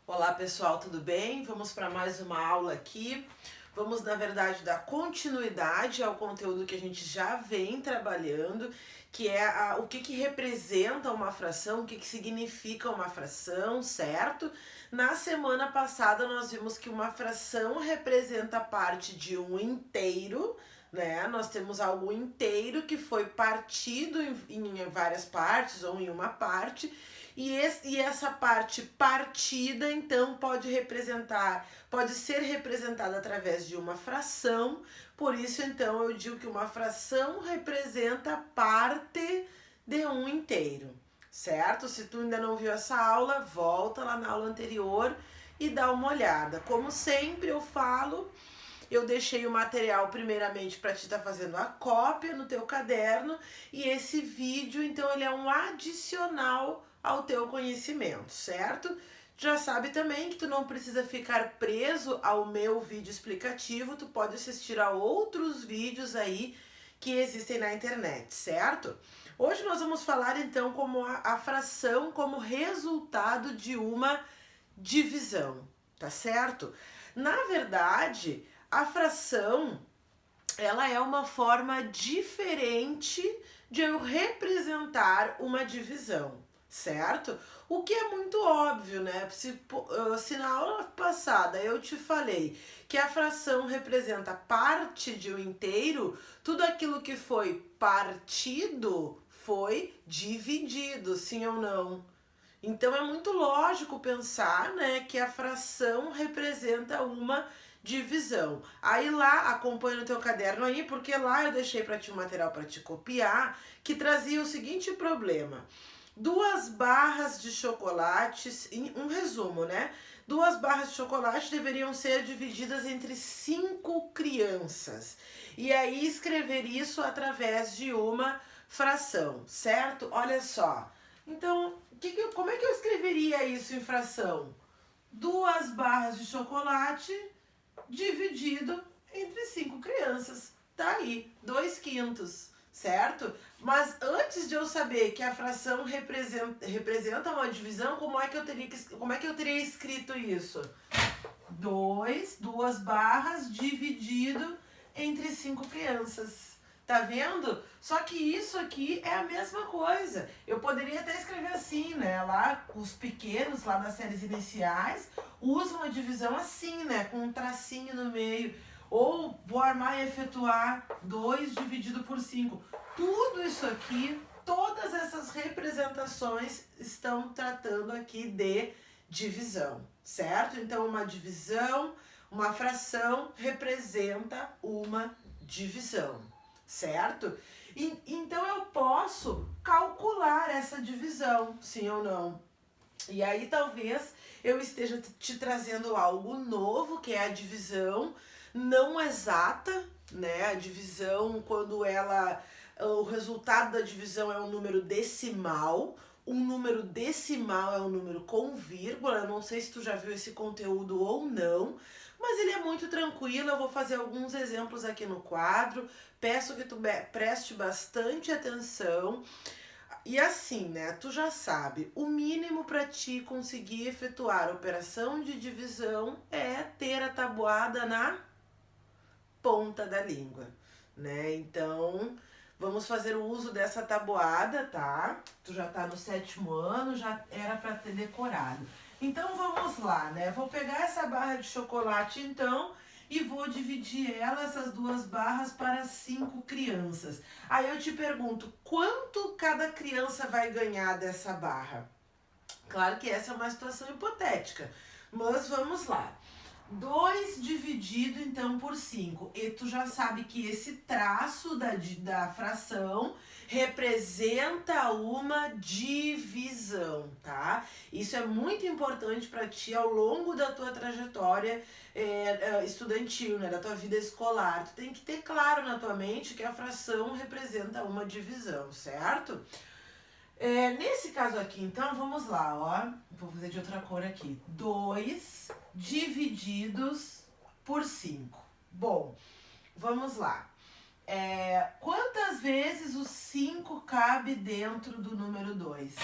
Olá pessoal, tudo bem? Vamos para mais uma aula aqui. Vamos, na verdade, dar continuidade ao conteúdo que a gente já vem trabalhando, que é o que representa uma fração, o que significa uma fração, certo? Na semana passada nós vimos que uma fração representa parte de um inteiro, né? Nós temos algo inteiro que foi partido em várias partes ou em uma parte. E essa parte partida, então, pode ser representada através de uma fração. Por isso, então, eu digo que uma fração representa parte de um inteiro, certo? Se tu ainda não viu essa aula, volta lá na aula anterior e dá uma olhada. Como sempre eu falo, eu deixei o material primeiramente para te estar fazendo a cópia no teu caderno e esse vídeo, então, ele é um adicional ao teu conhecimento, certo? Já sabe também que tu não precisa ficar preso ao meu vídeo explicativo, tu pode assistir a outros vídeos aí que existem na internet, certo? Hoje nós vamos falar então como a fração como resultado de uma divisão, tá certo? Na verdade, a fração, ela é uma forma diferente de eu representar uma divisão, certo? O que é muito óbvio, né? Se na aula passada eu te falei que a fração representa parte de um inteiro, tudo aquilo que foi partido foi dividido, sim ou não? Então é muito lógico pensar, né, que a fração representa uma divisão. Aí lá, acompanha no teu caderno aí, porque lá eu deixei para ti um material para te copiar, que trazia o seguinte problema. 2 barras de chocolates, um resumo, né? 2 barras de chocolate deveriam ser divididas entre 5 crianças. E aí escrever isso através de uma fração, certo? Olha só. Então, como é que eu escreveria isso em fração? 2 barras de chocolate dividido entre 5 crianças. Tá aí, 2/5, certo? Mas antes de eu saber que a fração representa uma divisão, como é que eu teria escrito isso? 2 barras dividido entre 5 crianças. Tá vendo? Só que isso aqui é a mesma coisa. Eu poderia até escrever assim, né? Lá, os pequenos, lá nas séries iniciais, usam a divisão assim, né? Com um tracinho no meio. Ou vou armar e efetuar 2 dividido por 5. Tudo isso aqui, todas essas representações estão tratando aqui de divisão, certo? Então, uma divisão, uma fração representa uma divisão, certo? Então, eu posso calcular essa divisão, sim ou não? E aí, talvez eu esteja te trazendo algo novo, que é a divisão não exata, né? A divisão, o resultado da divisão é um número decimal. Um número decimal é um número com vírgula. Eu não sei se tu já viu esse conteúdo ou não, mas ele é muito tranquilo. Eu vou fazer alguns exemplos aqui no quadro. Peço que tu preste bastante atenção. E assim, né, tu já sabe, o mínimo para ti conseguir efetuar a operação de divisão é ter a tabuada na ponta da língua, né? Então, vamos fazer o uso dessa tabuada, tá? Tu já tá no 7º ano, já era para ter decorado. Então, vamos lá, né? Vou pegar essa barra de chocolate, então, e vou dividir ela, essas 2 barras, para 5 crianças. Aí eu te pergunto, quanto cada criança vai ganhar dessa barra? Claro que essa é uma situação hipotética, mas vamos lá. 2 dividido então por 5. E tu já sabe que esse traço da fração representa uma divisão, tá? Isso é muito importante para ti ao longo da tua trajetória estudantil, né? Da tua vida escolar. Tu tem que ter claro na tua mente que a fração representa uma divisão, certo? Nesse caso aqui, então, vamos lá, ó. Vou fazer de outra cor aqui. 2 divididos por 5. Bom, vamos lá. Quantas vezes o 5 cabe dentro do número 2?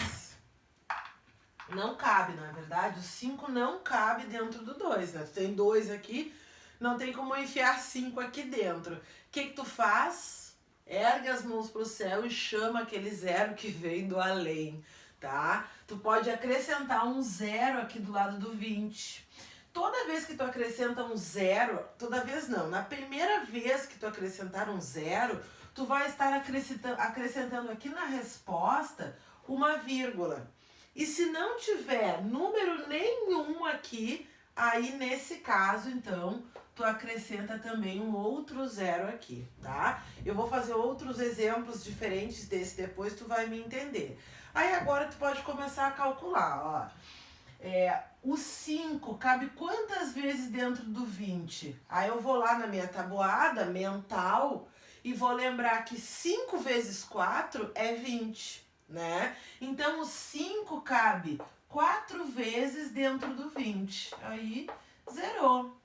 Não cabe, na verdade, o 5 não cabe dentro do 2, né? Tu tem 2 aqui, não tem como enfiar 5 aqui dentro. O que tu faz? Ergue as mãos pro céu e chama aquele zero que vem do além, tá? Tu pode acrescentar um zero aqui do lado do 20. Toda vez que tu acrescenta um zero, toda vez não, na primeira vez que tu acrescentar um zero, tu vai estar acrescentando aqui na resposta uma vírgula. E se não tiver número nenhum aqui, aí nesse caso, então, tu acrescenta também um outro zero aqui, tá? Eu vou fazer outros exemplos diferentes desse depois, tu vai me entender. Aí agora tu pode começar a calcular, ó. O 5 cabe quantas vezes dentro do 20? Aí eu vou lá na minha tabuada mental e vou lembrar que 5 vezes 4 é 20, né? Então o 5 cabe 4 vezes dentro do 20. Aí zerou.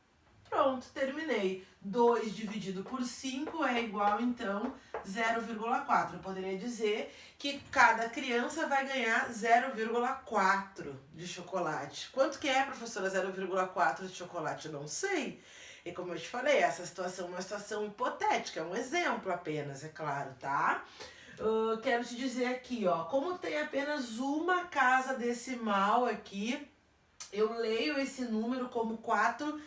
Pronto, terminei. 2 dividido por 5 é igual, então, 0,4. Eu poderia dizer que cada criança vai ganhar 0,4 de chocolate. Quanto que é, professora, 0,4 de chocolate? Eu não sei. E como eu te falei, essa situação é uma situação hipotética, é um exemplo apenas, é claro, tá? Quero te dizer aqui, ó, como tem apenas uma casa decimal aqui, eu leio esse número como 4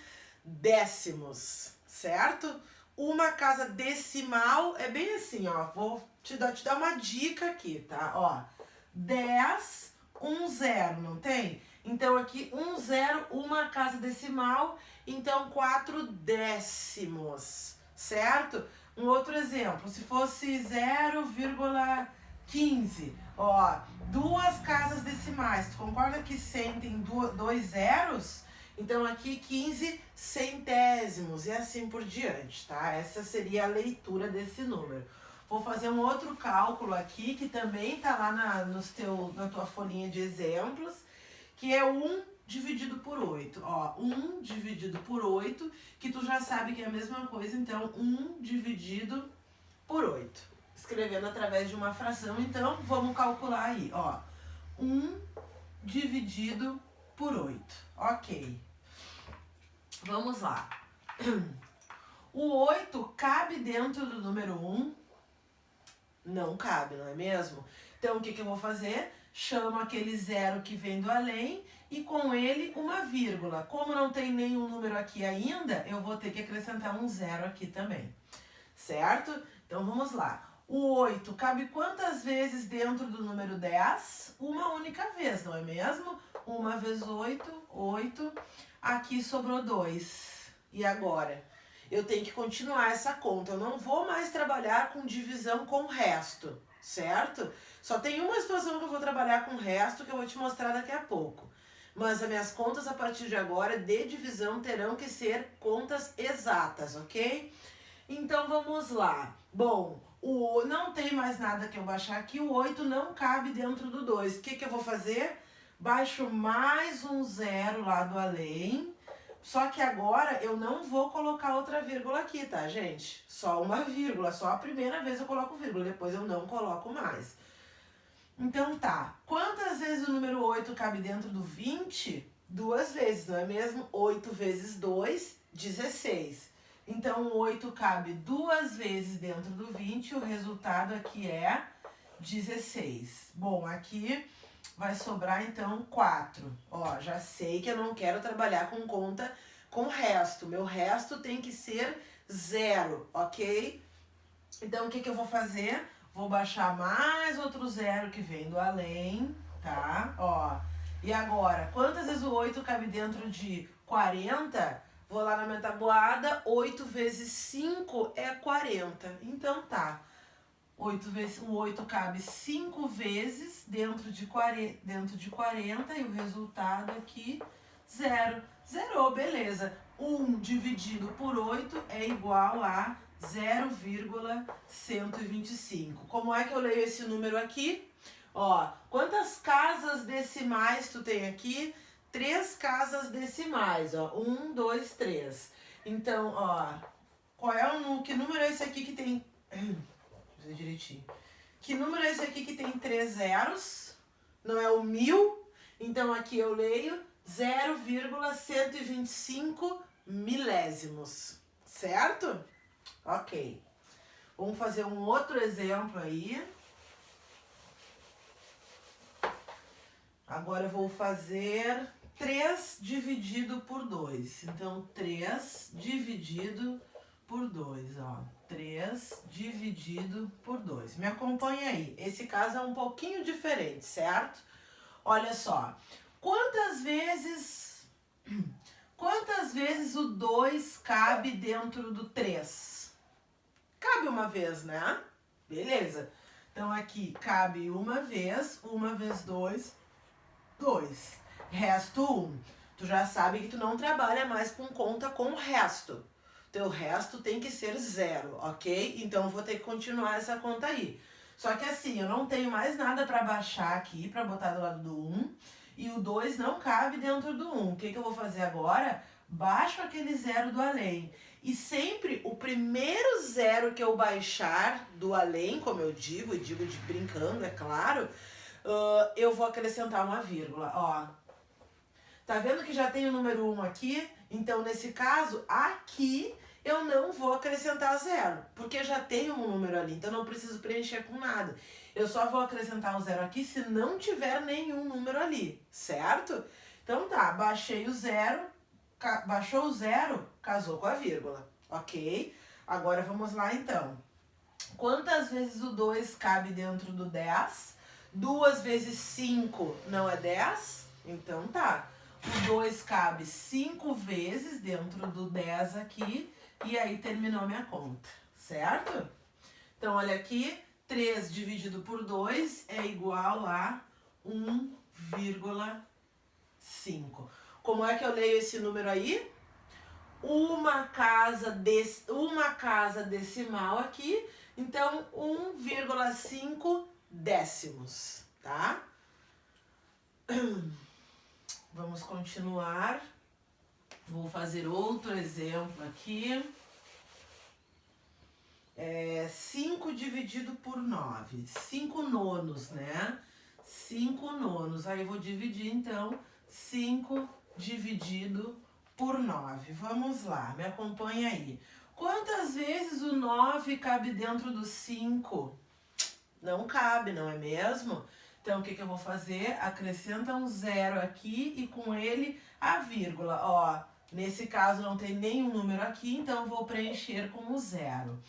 décimos, certo? Uma casa decimal é bem assim, ó. Vou te dar uma dica aqui, tá? Ó, 10, 1 0, não tem? Então aqui 1 0, uma casa decimal, então 4 décimos, certo? Um outro exemplo, se fosse 0,15, ó, duas casas decimais. Tu concorda que 100 tem dois zeros? Então aqui 15 centésimos e assim por diante, tá? Essa seria a leitura desse número. Vou fazer um outro cálculo aqui, que também tá lá na tua folhinha de exemplos, que é 1 dividido por 8. Ó, 1 dividido por 8, que tu já sabe que é a mesma coisa, então 1 dividido por 8. Escrevendo através de uma fração, então vamos calcular aí, ó. 1 dividido por 8. Ok. Vamos lá. O 8 cabe dentro do número 1? Não cabe, não é mesmo? Então, o que eu vou fazer? Chamo aquele zero que vem do além e com ele uma vírgula. Como não tem nenhum número aqui ainda, eu vou ter que acrescentar um zero aqui também. Certo? Então, vamos lá. O 8 cabe quantas vezes dentro do número 10? Uma única vez, não é mesmo? 1 vezes 8, 8. Aqui sobrou 2. E agora? Eu tenho que continuar essa conta. Eu não vou mais trabalhar com divisão com o resto, certo? Só tem uma situação que eu vou trabalhar com o resto que eu vou te mostrar daqui a pouco. Mas as minhas contas a partir de agora de divisão terão que ser contas exatas, ok? Então vamos lá. Bom, não tem mais nada que eu baixar aqui. O 8 não cabe dentro do 2. O que eu vou fazer? Baixo mais um zero lá do além. Só que agora eu não vou colocar outra vírgula aqui, tá, gente? Só uma vírgula. Só a primeira vez eu coloco vírgula. Depois eu não coloco mais. Então tá. Quantas vezes o número 8 cabe dentro do 20? 2 vezes, não é mesmo? 8 vezes 2, 16. Então o 8 cabe 2 vezes dentro do 20. O resultado aqui é 16. Bom, aqui vai sobrar então 4. Ó, já sei que eu não quero trabalhar com conta com resto. Meu resto tem que ser 0, ok? Então o que eu vou fazer? Vou baixar mais outro zero que vem do além, tá? Ó, e agora, quantas vezes o 8 cabe dentro de 40? Vou lá na minha tabuada, 8 vezes 5 é 40. Então tá. O 8 cabe 5 vezes dentro de 40 e o resultado aqui, 0. Zerou, beleza. 1 dividido por 8 é igual a 0,125. Como é que eu leio esse número aqui? Ó, quantas casas decimais tu tem aqui? 3 casas decimais, ó. 1, 2, 3. Então, ó, que número é esse aqui que tem... direitinho. Que número é esse aqui que tem 3 zeros? Não é o 1000? Então aqui eu leio 0,125 milésimos, certo? Ok. Vamos fazer um outro exemplo aí. Agora eu vou fazer 3 dividido por 2. Então, 3 dividido por 2, ó. 3 dividido por 2. Me acompanha aí. Esse caso é um pouquinho diferente, certo? Olha só. Quantas vezes o 2 cabe dentro do 3? Cabe uma vez, né? Beleza. Então, aqui cabe uma vez 2, 2. Resto 1. Tu já sabe que tu não trabalha mais com conta com resto. Teu resto tem que ser 0, ok? Então, eu vou ter que continuar essa conta aí. Só que assim, eu não tenho mais nada para baixar aqui, para botar do lado do 1. E o 2 não cabe dentro do 1. O que eu vou fazer agora? Baixo aquele 0 do além. E sempre o primeiro 0 que eu baixar do além, como eu digo, e digo de brincando, é claro, eu vou acrescentar uma vírgula, ó. Tá vendo que já tem o número 1 aqui? Então, nesse caso, aqui eu não vou acrescentar 0, porque já tem um número ali, então não preciso preencher com nada. Eu só vou acrescentar o 0 aqui se não tiver nenhum número ali, certo? Então tá, baixei o 0, baixou o 0, casou com a vírgula, ok? Agora vamos lá então. Quantas vezes o 2 cabe dentro do 10? 2 vezes 5 não é 10? Então tá. O 2 cabe 5 vezes dentro do 10 aqui. E aí terminou minha conta, certo? Então olha aqui, 3 dividido por 2 é igual a 1,5. Como é que eu leio esse número aí? Uma casa decimal aqui, então 1,5 décimos, tá? Vamos continuar. Vou fazer outro exemplo aqui. 5 dividido por 9. 5 nonos, né? 5 nonos. Aí eu vou dividir, então, 5 dividido por 9. Vamos lá, me acompanha aí. Quantas vezes o 9 cabe dentro do 5? Não cabe, não é mesmo? Então, o que eu vou fazer? Acrescenta um 0 aqui e com ele a vírgula. Ó, nesse caso não tem nenhum número aqui, então eu vou preencher com o 0.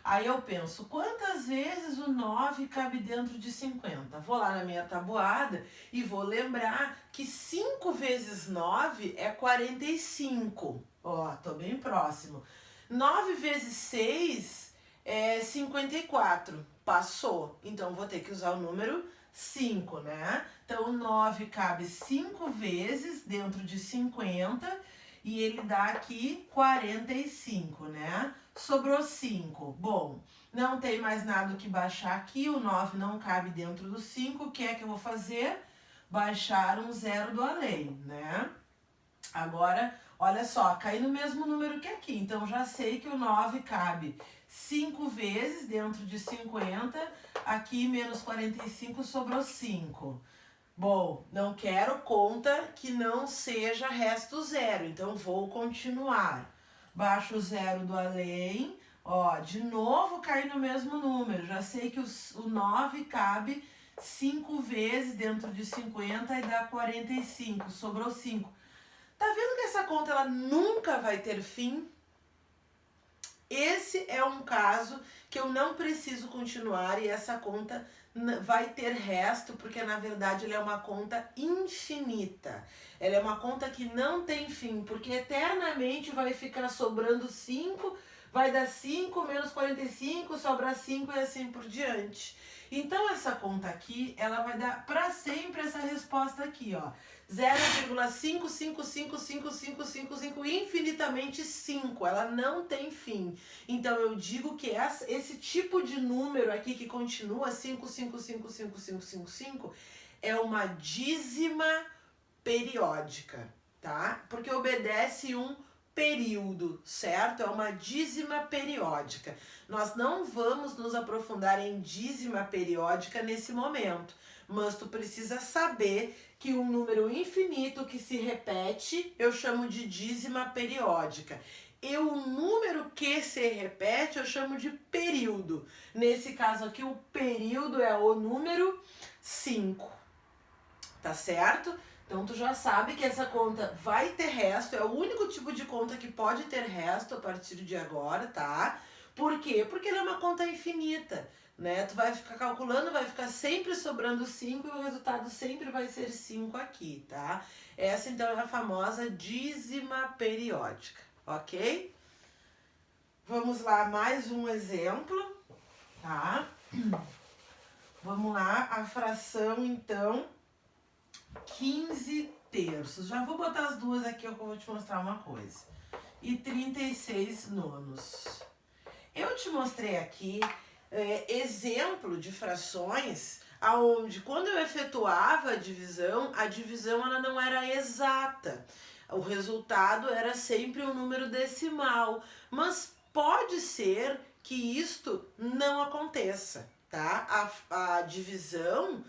Aí eu penso, quantas vezes o 9 cabe dentro de 50? Vou lá na minha tabuada e vou lembrar que 5 vezes 9 é 45. Ó, tô bem próximo. 9 vezes 6 é 54. Passou. Então, vou ter que usar o número 5, né? Então, o 9 cabe 5 vezes dentro de 50 e ele dá aqui 45, né? Sobrou 5. Bom, não tem mais nada que baixar aqui, o 9 não cabe dentro do 5. O que é que eu vou fazer? Baixar um 0 do além, né? Agora, olha só, cai no mesmo número que aqui. Então, já sei que o 9 cabe 5 vezes dentro de 50. Aqui, menos 45, sobrou 5. Bom, não quero conta que não seja resto 0. Então, vou continuar. Baixo o 0 do além. Ó, de novo cai no mesmo número. Já sei que o 9 cabe 5 vezes dentro de 50 e dá 45. Sobrou 5. Tá vendo que essa conta ela nunca vai ter fim? Esse é um caso que eu não preciso continuar e essa conta vai ter resto, porque na verdade ela é uma conta infinita. Ela é uma conta que não tem fim, porque eternamente vai ficar sobrando 5, vai dar 5 menos 45, sobra 5 e assim por diante. Então essa conta aqui, ela vai dar para sempre essa resposta aqui, ó. 0,5555555 infinitamente 5, ela não tem fim. Então eu digo que esse tipo de número aqui que continua 5555555 é uma dízima periódica, tá? Porque obedece um período, certo? É uma dízima periódica. Nós não vamos nos aprofundar em dízima periódica nesse momento, mas tu precisa saber que um número infinito que se repete eu chamo de dízima periódica. E o número que se repete eu chamo de período. Nesse caso aqui, o período é o número 5. Tá certo? Então tu já sabe que essa conta vai ter resto, é o único tipo de conta que pode ter resto a partir de agora, tá? Por quê? Porque ela é uma conta infinita, né? Tu vai ficar calculando, vai ficar sempre sobrando 5 e o resultado sempre vai ser 5 aqui, tá? Essa então é a famosa dízima periódica, ok? Vamos lá, mais um exemplo, tá? Vamos lá, a fração então 15 terços. Já vou botar as duas aqui, eu vou te mostrar uma coisa. E 36 nonos. Eu te mostrei aqui exemplo de frações aonde quando eu efetuava a divisão ela não era exata. O resultado era sempre um número decimal, mas pode ser que isto não aconteça, tá? A divisão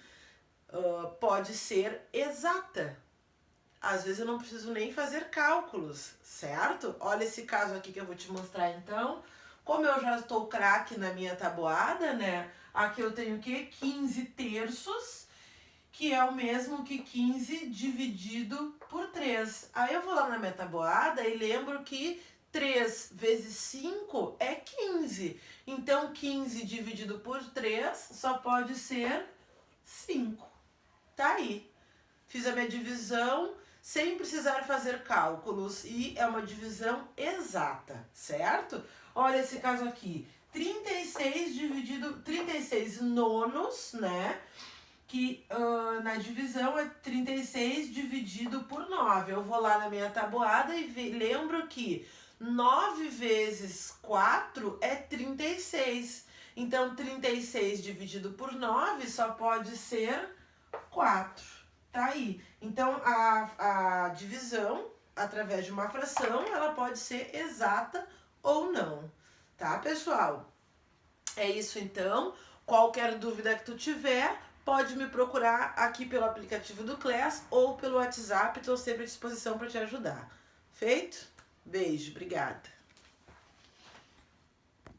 pode ser exata. Às vezes eu não preciso nem fazer cálculos, certo? Olha esse caso aqui que eu vou te mostrar então. Como eu já estou craque na minha tabuada, né? Aqui eu tenho o quê? 15 terços, que é o mesmo que 15 dividido por 3. Aí eu vou lá na minha tabuada e lembro que 3 vezes 5 é 15. Então 15 dividido por 3 só pode ser 5. Tá aí. Fiz a minha divisão sem precisar fazer cálculos e é uma divisão exata, certo? Olha esse caso aqui, 36 nonos, né? Que na divisão é 36 dividido por 9. Eu vou lá na minha tabuada e lembro que 9 vezes 4 é 36. Então, 36 dividido por 9 só pode ser 4. Tá aí. Então, a divisão, através de uma fração, ela pode ser exata ou não. Tá, pessoal? É isso, então. Qualquer dúvida que tu tiver, pode me procurar aqui pelo aplicativo do Class ou pelo WhatsApp. Estou sempre à disposição para te ajudar. Feito? Beijo, obrigada.